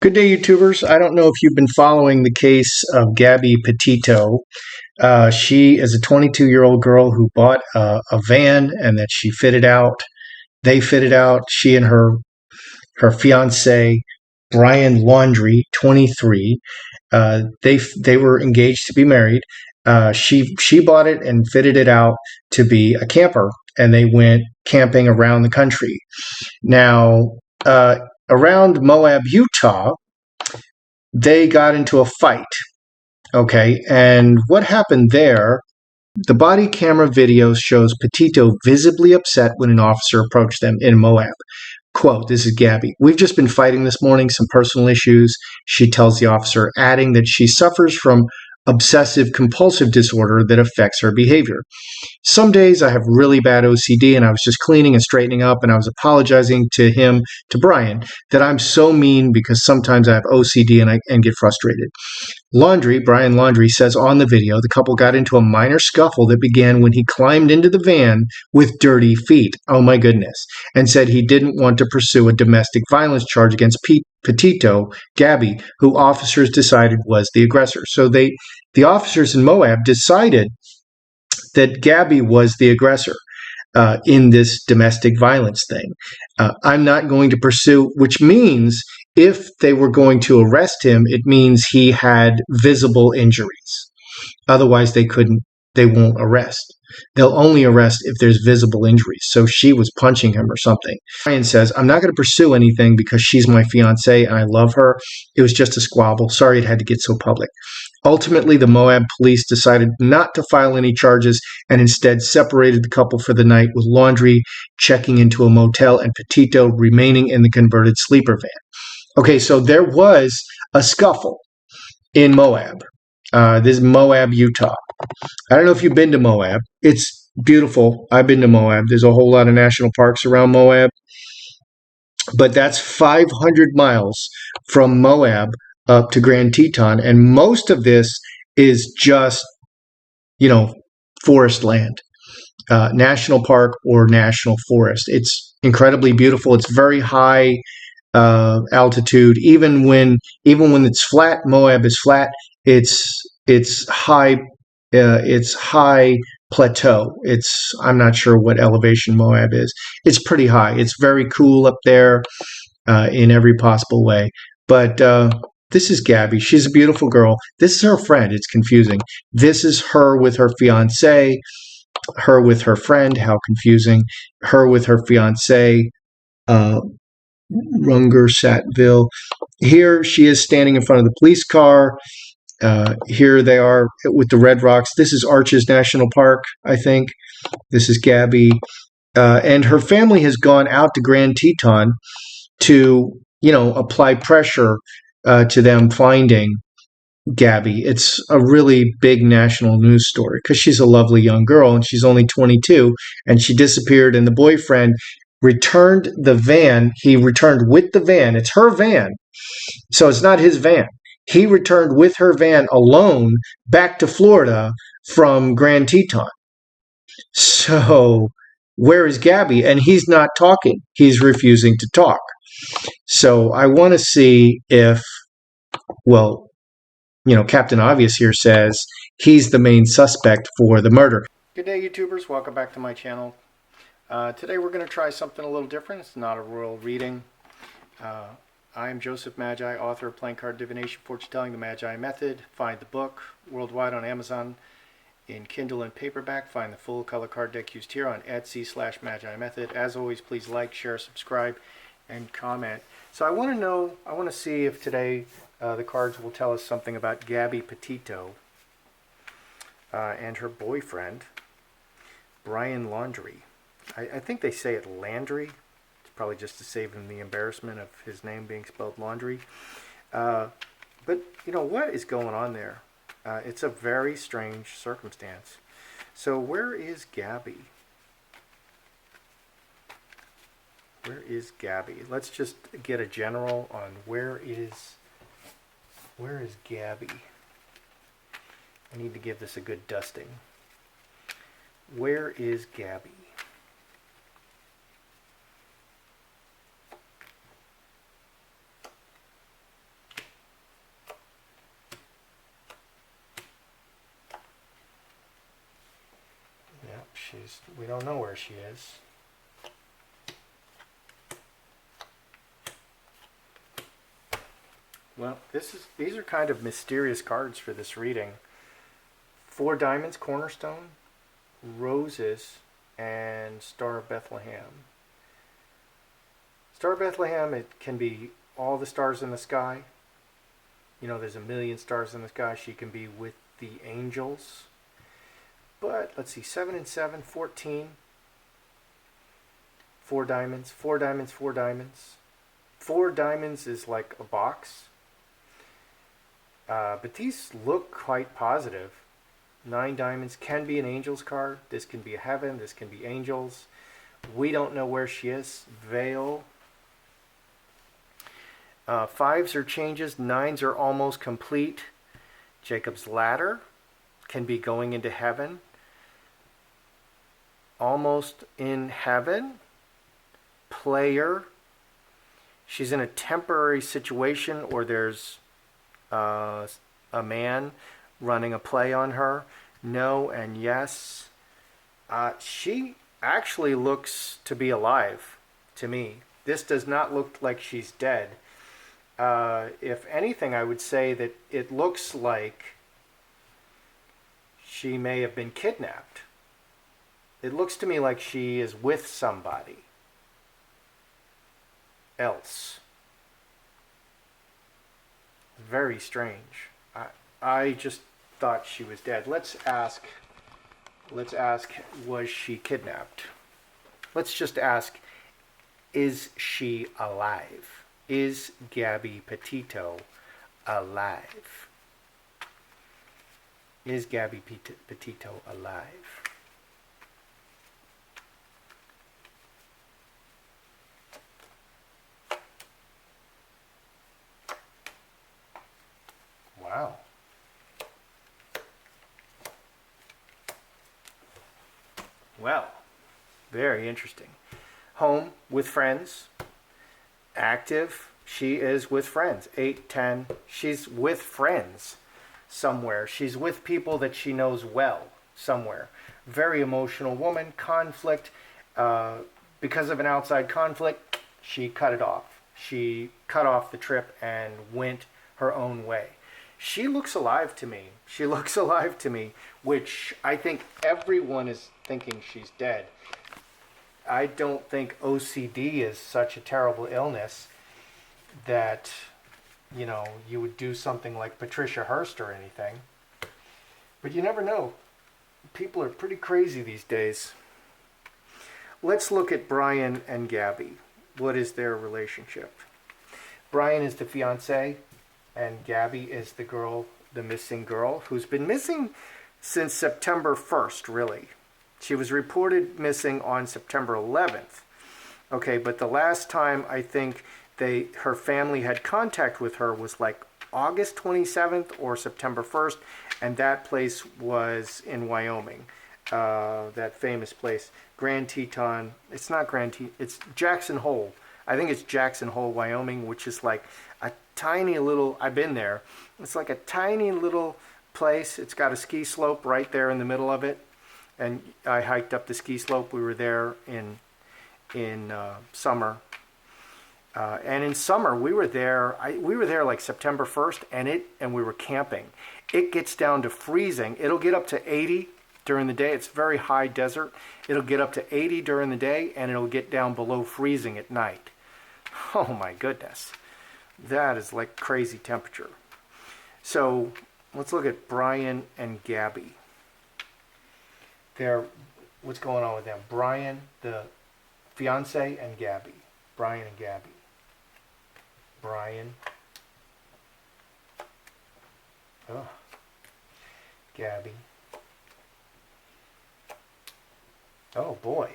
Good day, YouTubers. I don't know if you've been following the case of Gabby Petito. She is a 22-year-old girl who bought a van and that she fitted out. They fitted out. She and her fiance, Brian Laundrie, 23. They were engaged to be married. She bought it and fitted it out to be a camper, and they went camping around the country. Now, around Moab, Utah, they got into a fight. Okay, and what happened there? The body camera video shows Petito visibly upset when an officer approached them in Moab. Quote, this is Gabby. We've just been fighting this morning, some personal issues, she tells the officer, adding that she suffers from obsessive compulsive disorder that affects her behavior. Some days I have really bad OCD, and I was just cleaning and straightening up, and I was apologizing to Brian, that I'm so mean because sometimes I have OCD and get frustrated. Brian Laundrie says on the video, the couple got into a minor scuffle that began when he climbed into the van with dirty feet. Oh my goodness. And said he didn't want to pursue a domestic violence charge against Petito, Gabby, who officers decided was the aggressor. So the officers in Moab decided that Gabby was the aggressor in this domestic violence thing. I'm not going to pursue, which means if they were going to arrest him, it means he had visible injuries. Otherwise, they won't arrest. They'll only arrest if there's visible injuries. So she was punching him or something. Ryan says, I'm not going to pursue anything because she's my fiance and I love her. It was just a squabble. Sorry it had to get so public. Ultimately, the Moab police decided not to file any charges and instead separated the couple for the night, with Laundrie checking into a motel and Petito remaining in the converted sleeper van. Okay, so there was a scuffle in Moab. This is Moab, Utah. I don't know if you've been to Moab. It's beautiful. I've been to Moab. There's a whole lot of national parks around Moab. But that's 500 miles from Moab up to Grand Teton. And most of this is just, forest land, national park or national forest. It's incredibly beautiful. It's very high altitude. Even when it's flat, Moab is flat. It's high. It's high plateau. I'm not sure what elevation Moab is. It's pretty high. It's very cool up there in every possible way. But this is Gabby. She's a beautiful girl. This is her friend. It's confusing. This is her with her fiance. Her with her friend. How confusing. Her with her fiance. Runger Satville. Here she is standing in front of the police car. Here they are with the red rocks. This is Arches National Park, I think. This is Gabby. And her family has gone out to Grand Teton to, apply pressure to them finding Gabby. It's a really big national news story because she's a lovely young girl and she's only 22 and she disappeared, and the boyfriend returned the van. He returned with the van. It's her van. So it's not his van. He returned with her van alone back to Florida from Grand Teton. So where is Gabby? And he's not talking. He's refusing to talk. So I want to see if, Captain Obvious here says he's the main suspect for the murder. Good day, YouTubers. Welcome back to my channel. Today we're going to try something a little different. It's not a royal reading. I am Joseph Magi, author of Playing Card Divination, Fortune Telling, The Magi Method. Find the book worldwide on Amazon in Kindle and paperback. Find the full color card deck used here on Etsy/Magi Method. As always, please like, share, subscribe, and comment. So I want to see if today the cards will tell us something about Gabby Petito and her boyfriend, Brian Laundrie. I think they say it Landry. Probably just to save him the embarrassment of his name being spelled laundry. But, what is going on there? It's a very strange circumstance. So where is Gabby? Where is Gabby? Let's just get a general on where is Gabby? I need to give this a good dusting. Where is Gabby? We don't know where she is. Well, these are kind of mysterious cards for this reading. 4 diamonds, cornerstone, roses, and Star of Bethlehem. Star of Bethlehem, it can be all the stars in the sky. You know, there's a million stars in the sky. She can be with the angels. But let's see, 7 and 7, 14. 4 diamonds, 4 diamonds, 4 diamonds. 4 diamonds is like a box. But these look quite positive. 9 diamonds can be an angel's card. This can be a heaven. This can be angels. We don't know where she is. Veil. 5s are changes. 9s are almost complete. Jacob's ladder can be going into heaven. Almost in heaven. Player. She's in a temporary situation, or there's a man running a play on her. No and yes. She actually looks to be alive to me. This does not look like she's dead. If anything, I would say that it looks like she may have been kidnapped. It looks to me like she is with somebody else. Very strange. I just thought she was dead. Let's ask, was she kidnapped? Let's just ask, is she alive? Is Gabby Petito alive? Is Gabby Petito alive? Wow. Well, very interesting. Home with friends. Active. She is with friends. 8, 10. She's with friends somewhere. She's with people that she knows well somewhere. Very emotional woman. Conflict. Because of an outside conflict, she cut it off. She cut off the trip and went her own way. She looks alive to me. She looks alive to me, which I think everyone is thinking she's dead. I don't think OCD is such a terrible illness that, you know, you would do something like Patricia Hearst or anything. But you never know. People are pretty crazy these days. Let's look at Brian and Gabby. What is their relationship? Brian is the fiance, and Gabby is the girl, the missing girl, who's been missing since September 1st, really. She was reported missing on September 11th. Okay, but the last time I think her family had contact with her was like August 27th or September 1st, and that place was in Wyoming. That famous place, Grand Teton. It's not Grand Teton, it's Jackson Hole. I think it's Jackson Hole, Wyoming, which is like a tiny little, I've been there. It's like a tiny little place. It's got a ski slope right there in the middle of it. And I hiked up the ski slope. We were there in summer. And in summer, we were there like September 1st, and we were camping. It gets down to freezing. It'll get up to 80 during the day. It's very high desert. It'll get up to 80 during the day, and it'll get down below freezing at night. Oh my goodness. That is like crazy temperature. So let's look at Brian and Gabby. What's going on with them? Brian, the fiance, and Gabby. Brian and Gabby. Brian. Oh. Gabby. Oh boy.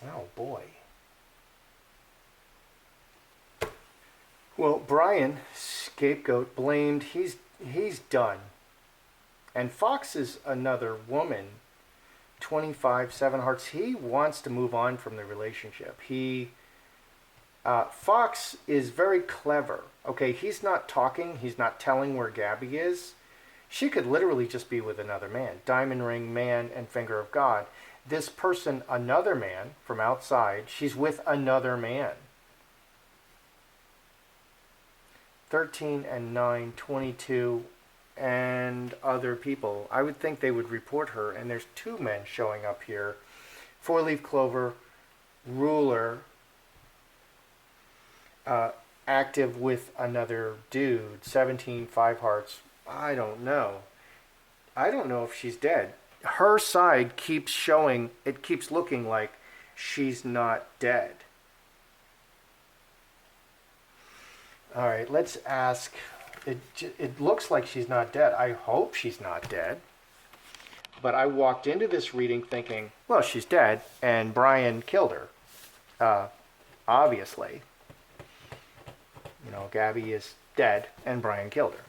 Oh boy. Well, Brian, scapegoat, blamed. He's done. And Fox is another woman, 25, 7 hearts. He wants to move on from the relationship. Fox is very clever. Okay, he's not talking. He's not telling where Gabby is. She could literally just be with another man. Diamond ring, man, and finger of God. This person, another man from outside, she's with another man. 13 and 9, 22, and other people. I would think they would report her, and there's two men showing up here. Four-leaf clover, ruler, active with another dude. 17, five hearts. I don't know. I don't know if she's dead. Her side keeps showing, it keeps looking like she's not dead. All right, let's ask. It looks like she's not dead. I hope she's not dead. But I walked into this reading thinking, well, she's dead, and Brian killed her. Obviously. You know, Gabby is dead, and Brian killed her.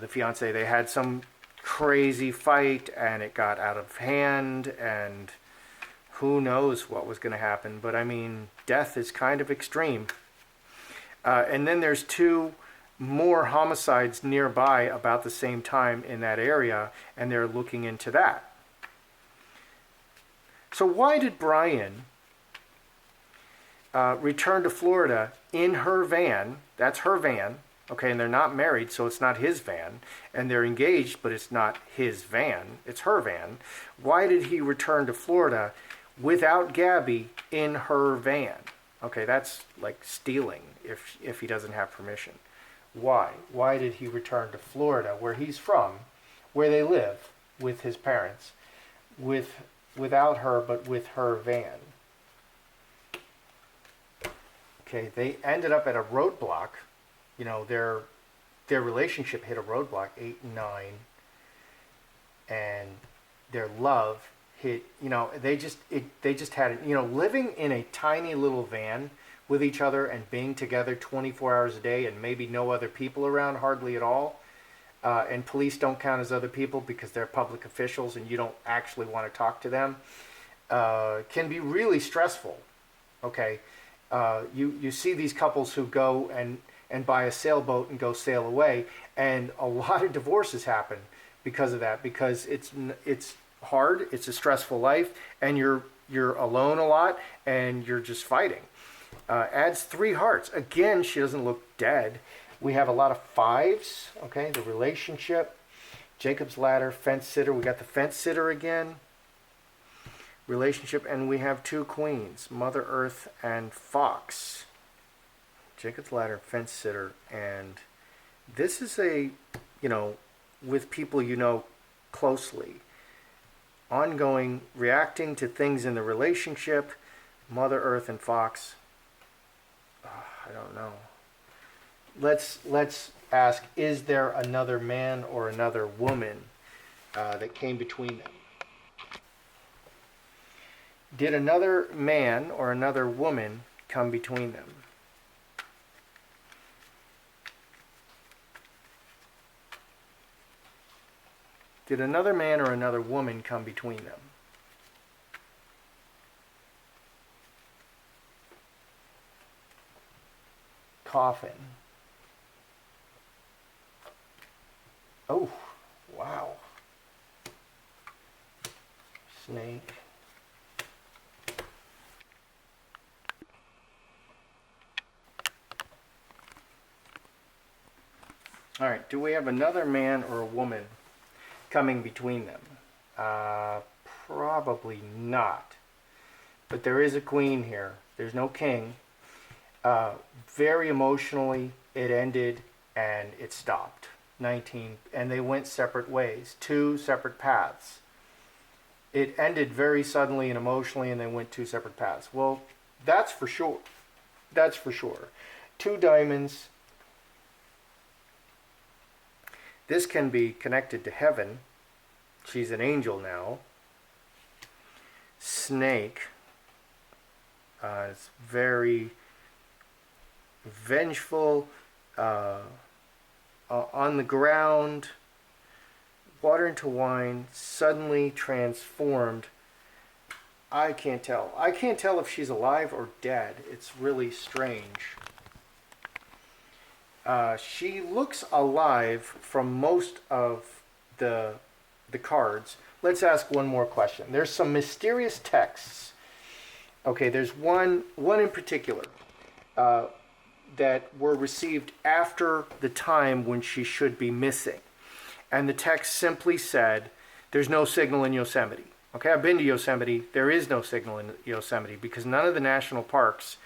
The fiance, they had some crazy fight, and it got out of hand, and who knows what was going to happen. But, I mean, death is kind of extreme. And then there's two more homicides nearby about the same time in that area, and they're looking into that. So why did Brian return to Florida in her van? That's her van, okay, and they're not married, so it's not his van, and they're engaged, but it's not his van, it's her van. Why did he return to Florida without Gabby in her van? Okay, that's like stealing if he doesn't have permission. Why? Why did he return to Florida, where he's from, where they live with his parents, without her, but with her van? Okay, they ended up at a roadblock. You know, their relationship hit a roadblock, 8 and 9, and their love hit. You know, they just had it. You know, living in a tiny little van with each other and being together 24 hours a day and maybe no other people around, hardly at all. And police don't count as other people because they're public officials and you don't actually want to talk to them. Can be really stressful. Okay, you see these couples who go and buy a sailboat and go sail away, and a lot of divorces happen because of that, because it's hard, it's a stressful life, and you're alone a lot, and you're just fighting. Adds 3 hearts. Again, she doesn't look dead. We have a lot of 5s, okay, the relationship, Jacob's ladder, fence sitter. We got the fence sitter again, relationship, and we have 2 queens, Mother Earth and Fox. Jacob's ladder, fence sitter, and this is a, you know, with people you know closely. Ongoing, reacting to things in the relationship, Mother Earth and Fox. I don't know. Let's ask, is there another man or another woman that came between them? Did another man or another woman come between them? Did another man or another woman come between them? Coffin. Oh, wow. Snake. All right, do we have another man or a woman coming between them? Probably not. But there is a queen here. There's no king. Very emotionally, it ended and it stopped. 19, and they went separate ways, 2 separate paths. It ended very suddenly and emotionally, and they went 2 separate paths. Well, that's for sure. That's for sure. 2 diamonds. This can be connected to heaven. She's an angel now. Snake. It's very vengeful, on the ground, water into wine, suddenly transformed. I can't tell. I can't tell if she's alive or dead. It's really strange. She looks alive from most of the the cards. Let's ask one more question. There's some mysterious texts. Okay, there's one in particular uh, that were received after the time when she should be missing, and the text simply said, "There's no signal in Yosemite." Okay, I've been to Yosemite. There is no signal in Yosemite because none of the national parks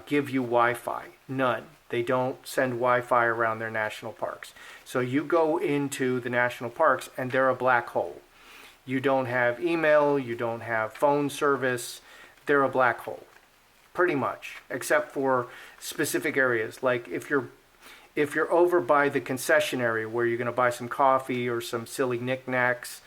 give you Wi-Fi. None. They don't send Wi-Fi around their national parks. So you go into the national parks and they're a black hole. You don't have email. You don't have phone service. They're a black hole, pretty much, except for specific areas. Like if you're over by the concession area where you're going to buy some coffee or some silly knickknacks,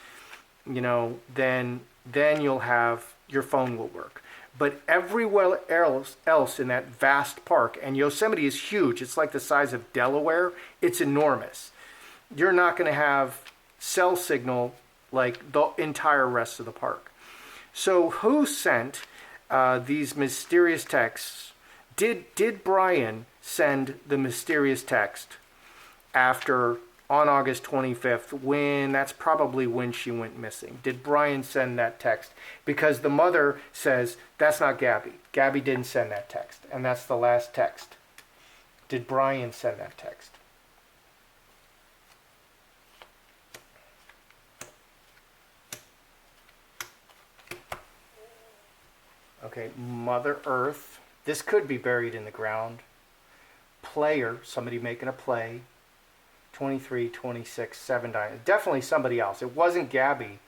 then you'll have your phone will work. But everywhere else in that vast park, and Yosemite is huge, it's like the size of Delaware, it's enormous. You're not going to have cell signal like the entire rest of the park. So who sent these mysterious texts? Did Brian send the mysterious text after on August 25th, when that's probably when she went missing? Did Brian send that text? Because the mother says that's not Gabby. Gabby didn't send that text, and that's the last text. Did Brian send that text? Okay, Mother Earth. This could be buried in the ground. Player, somebody making a play. 23, 26, 7 dying. Definitely somebody else. It wasn't Gabby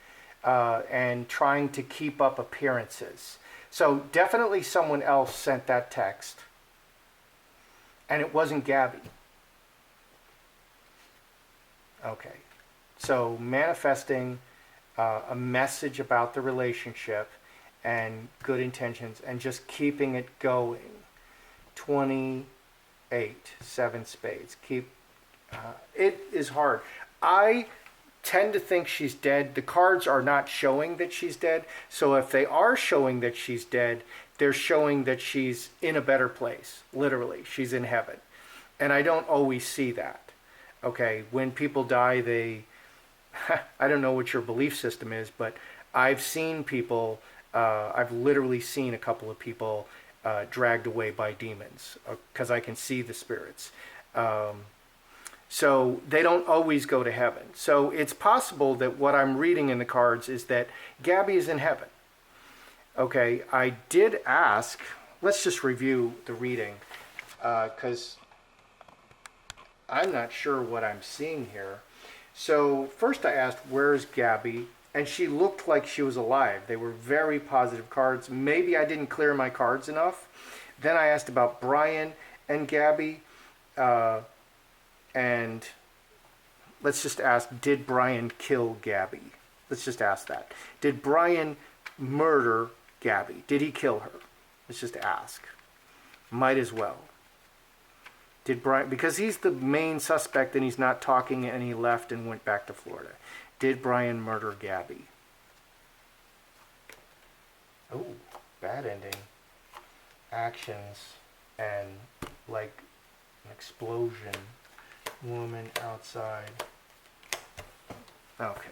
and trying to keep up appearances. So definitely someone else sent that text. And it wasn't Gabby. Okay. So manifesting a message about the relationship and good intentions and just keeping it going. 28, 7 spades. It is hard. I tend to think she's dead. The cards are not showing that she's dead. So if they are showing that she's dead, they're showing that she's in a better place. Literally, she's in heaven. And I don't always see that. Okay, when people die, I don't know what your belief system is, but I've seen people, I've literally seen a couple of people dragged away by demons because I can see the spirits. So they don't always go to heaven. So it's possible that what I'm reading in the cards is that Gabby is in heaven. Okay, I did ask, let's just review the reading because I'm not sure what I'm seeing here. So first I asked, where's Gabby? And she looked like she was alive. They were very positive cards. Maybe I didn't clear my cards enough. Then I asked about Brian and Gabby. And let's just ask, did Brian kill Gabby? Let's just ask that. Did Brian murder Gabby? Did he kill her? Let's just ask. Might as well. Did Brian, because he's the main suspect and he's not talking and he left and went back to Florida. Did Brian murder Gabby? Oh, bad ending. Actions and like an explosion. Woman outside. Okay.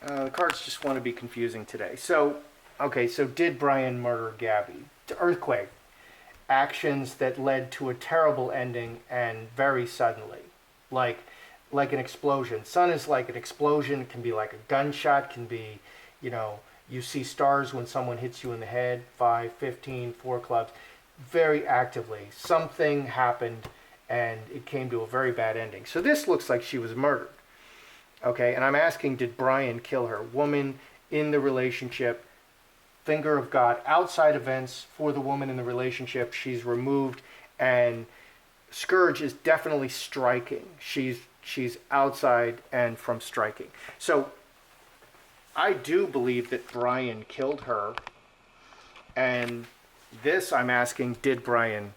The cards just want to be confusing today. So, okay, so did Brian murder Gabby? Earthquake. Actions that led to a terrible ending and very suddenly. Like an explosion. Sun is like an explosion. It can be like a gunshot. Can be, you see stars when someone hits you in the head. 5, 15, 4 clubs. Very actively. Something happened and it came to a very bad ending. So this looks like she was murdered. Okay, and I'm asking, did Brian kill her? Woman in the relationship, finger of God, outside events for the woman in the relationship. She's removed, and Scourge is definitely striking. She's outside and from striking. So I do believe that Brian killed her, and this I'm asking, did Brian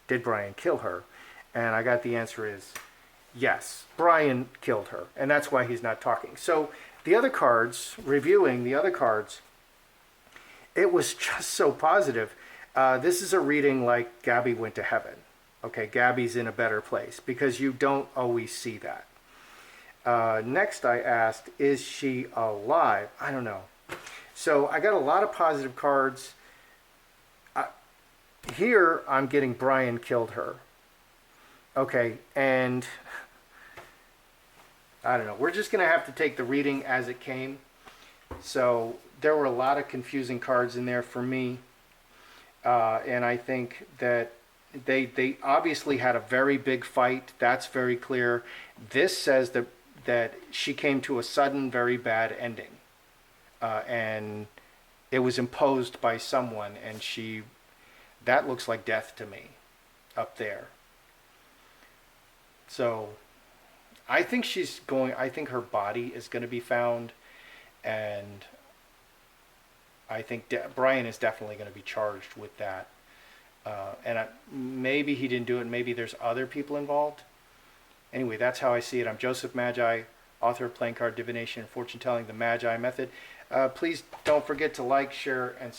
kill her? And I got the answer is yes, Brian killed her. And that's why he's not talking. So the other cards, reviewing the other cards, it was just so positive. This is a reading like Gabby went to heaven. Okay, Gabby's in a better place because you don't always see that. Next, I asked, is she alive? I don't know. So I got a lot of positive cards. Here, I'm getting Brian killed her. Okay, and I don't know. We're just going to have to take the reading as it came. So there were a lot of confusing cards in there for me. And I think that they obviously had a very big fight. That's very clear. This says that she came to a sudden, very bad ending, and it was imposed by someone, and that looks like death to me, up there. So I think she's going. I think her body is going to be found, and I think Brian is definitely going to be charged with that. Maybe he didn't do it. Maybe there's other people involved. Anyway, that's how I see it. I'm Joseph Magi, author of Playing Card Divination and Fortune Telling, the Magi Method. Please don't forget to like, share, and